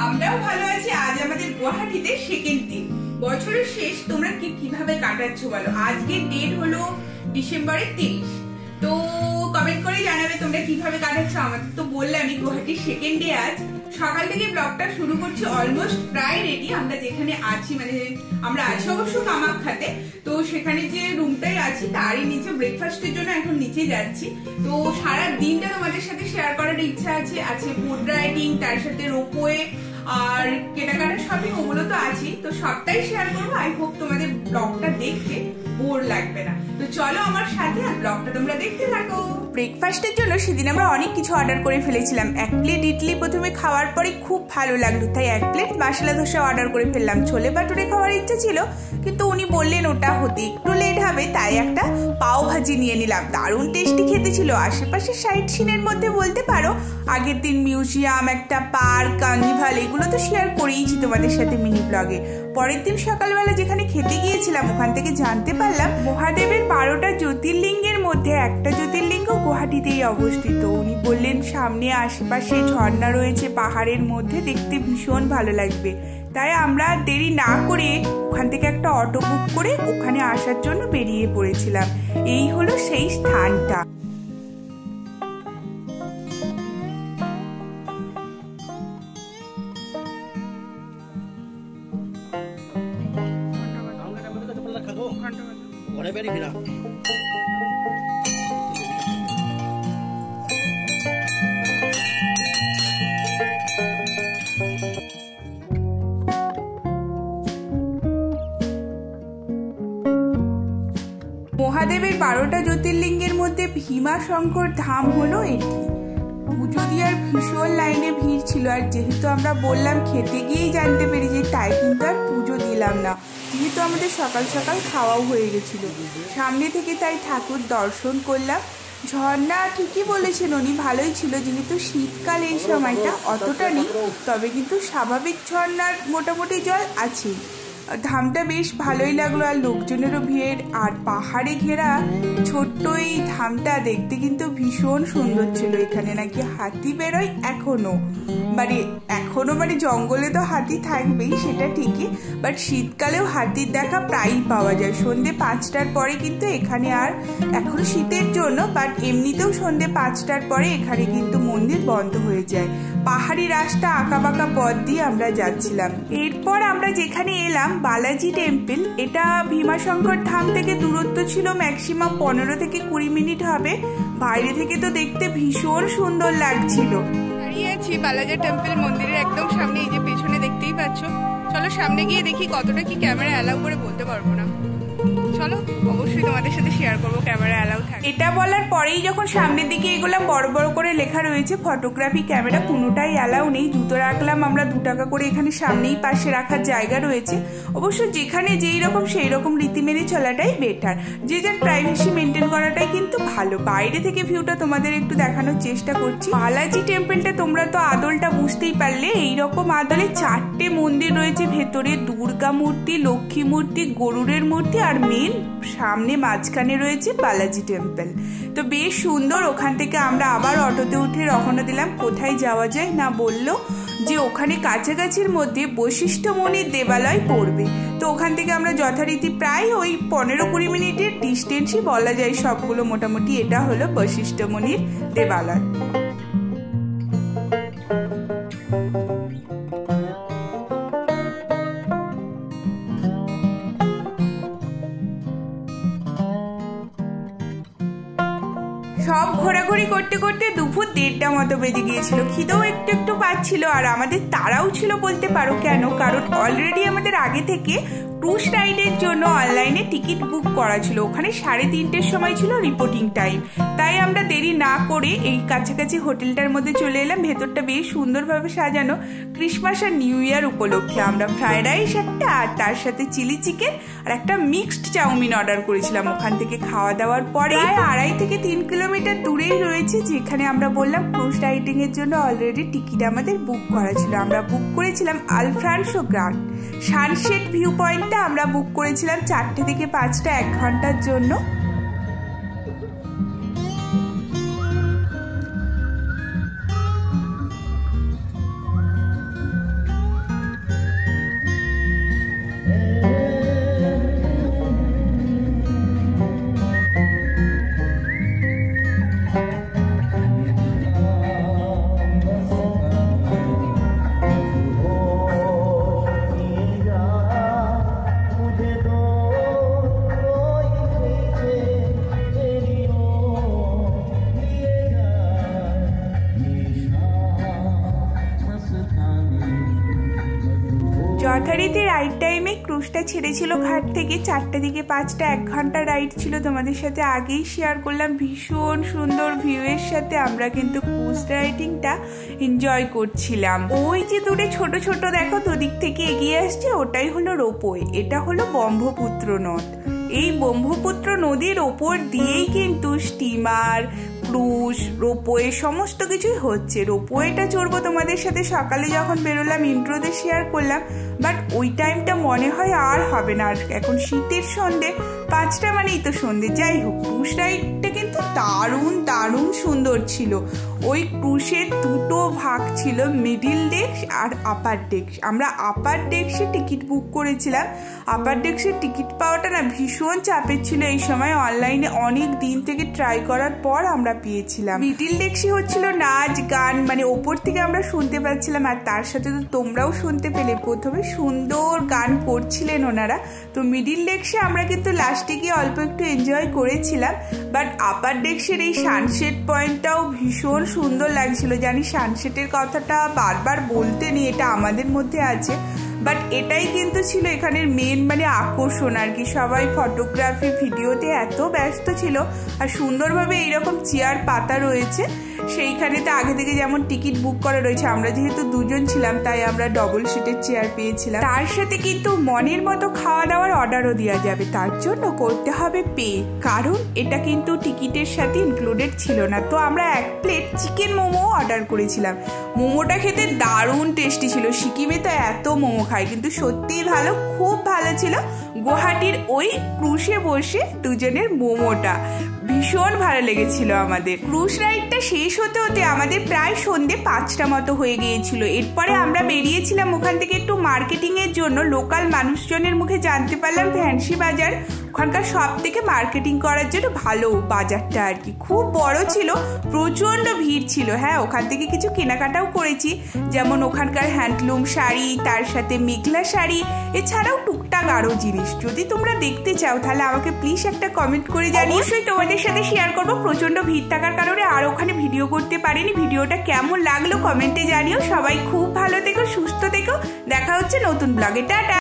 আমরাও ভালো আছি। আজ আমাদের গুয়াহাটিতে সেকেন্ড দিন। বছরের শেষ তোমরা কিভাবে কাটাচ্ছ বলো। আজকের ডেট হলো ডিসেম্বরের 30। তো কমেন্ট করে জানাবে তোমরা কিভাবে কাটাচ্ছ। আমাদের তো বললামই গুয়াহাটির সেকেন্ড ডে আজ। সকাল থেকে ব্লগটা শুরু করছি, অলমোস্ট প্রায় রেডি। আমরা যেখানে আছি মানে আমরা আছি অবশ্য কামাখ্যাতে, তো সেখানে যে রুমটাই আছি তারই নিচে ব্রেকফাস্টের জন্য এখন নিচে যাচ্ছি। তো সারা দিনটা তোমাদের সাথে শেয়ার করার ইচ্ছা আছে ফুড রাইডিং, তার সাথে রোপওয়ে আর কেনাকাটা শপিং, ওগুলো তো আছেই। তো সবটাই শেয়ার করবো। আই হোপ তোমাদের ব্লগটা দেখতে বোর লাগবে না। তো চলো আমার সাথে, আর ব্লগটা তোমরা দেখতে থাকো। ব্রেকফাস্টের জন্য সেদিন আমরা অনেক কিছু অর্ডার করে ফেলেছিলাম। 1 প্লেট ইডলি প্রথমে খাওয়ার পরে খুব ভালো লাগলো, তাই 1 প্লেট মশলা ধোসা অর্ডার করে ফেললাম। ছোলে ভাটুরে খাওয়ার ইচ্ছা ছিল, কিন্তু উনি বললেন ওটা হতে একটু লেট হবে, তাই একটা পাও ভাজি নিয়ে নিলাম। দারুণ টেস্টি খেতে ছিল। আশেপাশে সাইট সিনের মধ্যে বলতে পারো আগের দিন মিউজিয়াম, একটা পার্ক, কার্নিভাল, এগুলো তো শেয়ার করেইছি তোমাদের সাথে মিনি ব্লগে। পরের দিন সকালবেলা যেখানে খেতে গিয়েছিলাম ওখান থেকে জানতে পারলাম মহাদেবের 12টা জ্যোতির্লিঙ্গের মধ্যে একটা জ্যোতির্লিঙ্গ গুয়াহাটিতেই অবস্থিত। উনি বললেন সামনে আশেপাশে ঝর্ণা রয়েছে পাহাড়ের মধ্যে, দেখতে ভীষণ ভালো লাগবে। তাই আমরা দেরি না করে ওখান থেকে একটা অটো বুক করে ওখানে আসার জন্য বেরিয়ে পড়েছিলাম। এই হলো সেই স্থানটা। মহাদেবের 12টা জ্যোতির্লিঙ্গের মধ্যে ভীমাশঙ্কর ধাম হলো এটি। পুজো দেওয়ার ভীষণ লাইনে ভিড় ছিল, আর যেহেতু আমরা বললাম খেতে গিয়েই জানতে পেরেছি, তাই কিন্তু আর পুজো দিলাম না, যেহেতু আমাদের সকাল সকাল খাওয়াও হয়ে গেছিল সামনে থেকে, তাই ঠাকুর দর্শন করলাম। ঝর্ণা ঠিকই বলেছেন উনি, ভালোই ছিল, যেহেতু শীতকাল এই সময়টা অতটা নেই, তবে কিন্তু স্বাভাবিক ঝর্ণার মোটামুটি জল আছেই। ধামটা বেশ ভালোই লাগলো, আর লোকজনেরও ভিড়, আর পাহাড়ে ঘেরা ছোট্ট এই ধামটা দেখতে কিন্তু ভীষণ সুন্দর ছিল। এখানে নাকি হাতি বেরোয় এখনো মানে জঙ্গলে তো হাতি থাকবেই, সেটা ঠিকই, বাট শীতকালেও হাতির দেখা প্রায়ই পাওয়া যায়। সন্ধ্যে 5টার পরে কিন্তু এখানে, আর এখন শীতের জন্য, বাট এমনিতেও সন্ধ্যে 5টার পরে এখানে কিন্তু মন্দির বন্ধ হয়ে যায়। পাহাড়ি রাস্তা, আঁকাবাঁকা পথ দিয়ে আমরা যাচ্ছিলাম। এরপর আমরা যেখানে এলাম বালাজি টেম্পল, এটা ভীমাশঙ্কর ধাম থেকে দূরত্ব ছিল ম্যাক্সিমাম 15 থেকে 20 মিনিট হবে। বাইরে থেকে তো দেখতে ভীষণ সুন্দর লাগছিল। দাঁড়িয়ে আছি বালাজি টেম্পল মন্দিরের একদম সামনে, এই যে পেছনে দেখতেই পাচ্ছ। চলো সামনে গিয়ে দেখি কতটা কি ক্যামেরা অ্যালাউ করে, বলতে পারবো না। চলো অবশ্যই তোমাদের সাথে শেয়ার করবো ক্যামেরা অ্যালাউ থাকে। এটা বলার পরেই যখন সামনের দিকে এগুলো বড় বড় করে লেখা রয়েছে ফটোগ্রাফি, ক্যামেরা কোনোটাই অ্যালাউ নেই। জুতো রাখলাম আমরা 2 টাকা করে, এখানে সামনেই পাশে রাখার জায়গা রয়েছে। অবশ্য যেখানে যেই রকম সেই রকম রীতি মেনে চলাটাই বেটার, যে যার প্রাইভেসি মেনটেন করাটাই কিন্তু ভালো। বাইরে থেকে ভিউটা তোমাদের একটু দেখানোর চেষ্টা করছি। বালাজি টেম্পলটা তোমরা তো আদলটা বুঝতেই পারলে, এইরকম আদলে 4টে মন্দির রয়েছে ভেতরে, দুর্গা মূর্তি, লক্ষ্মী মূর্তি, গরুরের মূর্তি, আর মেন সামনে মাঝখানে রয়েছে বালাজি টেম্পল। তো বেশ সুন্দর। ওখান থেকে আমরা আবার অটোতে উঠে রওনা দিলাম। কোথায় যাওয়া যায় না, বললো যে ওখানে কাছাকাছির মধ্যে বশিষ্ঠ মুনির দেবালয় পড়বে। তো ওখান থেকে আমরা যথারীতি প্রায় ওই 15-20 মিনিটের ডিস্টেন্সই বলা যায় সবগুলো মোটামুটি। এটা হলো বশিষ্ঠ মুনির দেবালয়। সব ঘোরাঘুরি করতে করতে দুপুর 1:30 মতো বেজে গিয়েছিল। খিদেও একটু একটু পাচ্ছিল, আর আমাদের তাড়াও ছিল বলতে পারো। কেন? কারণ অলরেডি আমাদের আগে থেকে ক্রুজ রাইডের জন্য অনলাইনে টিকিট বুক করা ছিল। ওখানে 3:30-র সময় ছিল রিপোর্টিং টাইম, তাই আমরা দেরি না করে এই কাছাকাছি হোটেলটার মধ্যে চলে এলাম। ভেতরটা বেশ সুন্দরভাবে সাজানো, ক্রিসমাস আর নিউ ইয়ার উপলক্ষে। আমরা ফ্রাইড রাইস একটা, আর তার সাথে চিলি চিকেন আর একটা মিক্সড চাউমিন অর্ডার করেছিলাম। ওখান থেকে খাওয়া দাওয়ার পরে 2.5 থেকে 3 কিলোমিটার দূরেই রয়েছে যেখানে আমরা বললাম ক্রুজ রাইডিং এর জন্য অলরেডি টিকিট আমাদের বুক করা ছিল। আমরা বুক করেছিলাম আলফ্রান্সো গ্রান্ড সানসেট ভিউ পয়েন্টটা। আমরা বুক করেছিলাম 4টে থেকে 5টা, 1 ঘন্টার জন্য। ফেব্রুয়ারিতে রাইড টাইমে ক্রুজটা ছেড়েছিল ঘাট থেকে 4টা থেকে 5টা, 1 ঘন্টা রাইড ছিল। তোমাদের সাথে আগেই শেয়ার করলাম, ভীষণ সুন্দর ভিউয়ের সাথে আমরা কিন্তু ক্রুজ রাইডিংটা এনজয় করছিলাম। ওই যে দূরে ছোট ছোট দেখো দুদিক থেকে এগিয়ে আসছে, ওটাই হলো রোপওয়ে। এটা হলো ব্রহ্মপুত্র নদ। এই ব্রহ্মপুত্র নদীর ওপর দিয়েই কিন্তু স্টিমার, ক্রুজ, রোপওয়ে সমস্ত কিছুই হচ্ছে। রোপওয়েটা চড়বো তোমাদের সাথে সকালে যখন বেরোলাম ইন্ট্রোতে শেয়ার করলাম, বাট ওই টাইমটা মনে হয় আর হবে না। আর এখন শীতের সন্ধে, 5টা মানেই তো সন্ধে। যাই হোক, ক্রুজ রাইডটা কিন্তু দারুণ দারুণ সুন্দর ছিল। ওই ক্রুজের 2টো ভাগ ছিল, মিডিল ডেস্ক আর আপার ডেস্ক। আমরা আপার ডেস্কে টিকিট বুক করেছিলাম। আপার ডেস্কের টিকিট পাওয়াটা না ভীষণ চাপের ছিল এই সময়। অনলাইনে অনেক দিন থেকে ট্রাই করার পর আমরা পেয়েছিলাম। মিডিল ডেস্কে হচ্ছিল নাচ গান, মানে ওপর থেকে আমরা শুনতে পাচ্ছিলাম, আর তার সাথে তো তোমরাও শুনতে পেলে। প্রথমে সুন্দর গান করছিলেন ওনারা। তো মিডিল ডেস্কে আমরা কিন্তু লাস্টে গিয়ে অল্প একটু এনজয় করেছিলাম। বাট আপার ডেস্কের এই সানসেট পয়েন্টটাও ভীষণ সুন্দর লাগছিল। জানি সানসেটের কথাটা বারবার বলতে নেই, এটা আমাদের মধ্যে আছে, বাট এটাই কিন্তু ছিল এখানের মেন মানে আকর্ষণ আর কি। সবাই ফটোগ্রাফি ভিডিওতে এত ব্যস্ত ছিল, আর সুন্দরভাবে এইরকম চেয়ার পাতা রয়েছে সেইখানেতে আগে থেকে যেমন টিকিট বুক করা রয়েছে। আমরা যেহেতু 2জন ছিলাম তাই আমরা ডবল সিটের চেয়ার পেয়েছিলাম। তার সাথে কিন্তু মনের মতো খাওয়া দাওয়ার অর্ডারও দেওয়া যাবে, তার জন্য করতে হবে পে, কারণ এটা কিন্তু টিকিটের সাথে ইনক্লুডেড ছিল না। তো আমরা 1 প্লেট চিকেন মোমো অর্ডার করেছিলাম। মোমোটা খেতে দারুণ টেস্টি ছিল। সিকিমে তো এত মোমো খায়, কিন্তু সত্যিই ভালো, খুব ভালো ছিল। গুয়াহাটির ওই ক্রুজে বসে 2জনের মোমোটা ভীষণ ভালো লেগেছিল আমাদের। ক্রুজ রাইডটা শেষ হতে হতে আমাদের প্রায় সন্ধ্যে 5টা মতো হয়ে গিয়েছিল। এরপরে আমরা বেরিয়েছিলাম ওখান থেকে একটু মার্কেটিং এর জন্য। লোকাল মানুষজনের মুখে জানতে পারলাম ফ্যান্সি বাজার ওখানকার সব থেকে মার্কেটিং করার জন্য ভালো বাজারটা আর কি। খুব বড় ছিল, প্রচন্ড ভিড় ছিল। হ্যাঁ, ওখান থেকে কিছু কেনাকাটাও করেছি, যেমন ওখানকার হ্যান্ডলুম শাড়ি, তার সাথে মেঘলা শাড়ি, এছাড়াও টুকটাক আরো জিনিস। যদি তোমরা দেখতে চাও তাহলে আমাকে প্লিজ একটা কমেন্ট করে জানিও, অবশ্যই তোমাদের সাথে শেয়ার করবো। প্রচন্ড ভিড় থাকার কারণে আর ওখানে ভিডিও করতে পারিনি। ভিডিওটা কেমন লাগলো কমেন্টে জানিও। সবাই খুব ভালো থেকো, সুস্থ থেকো। দেখা হচ্ছে নতুন ব্লগে। টাটা।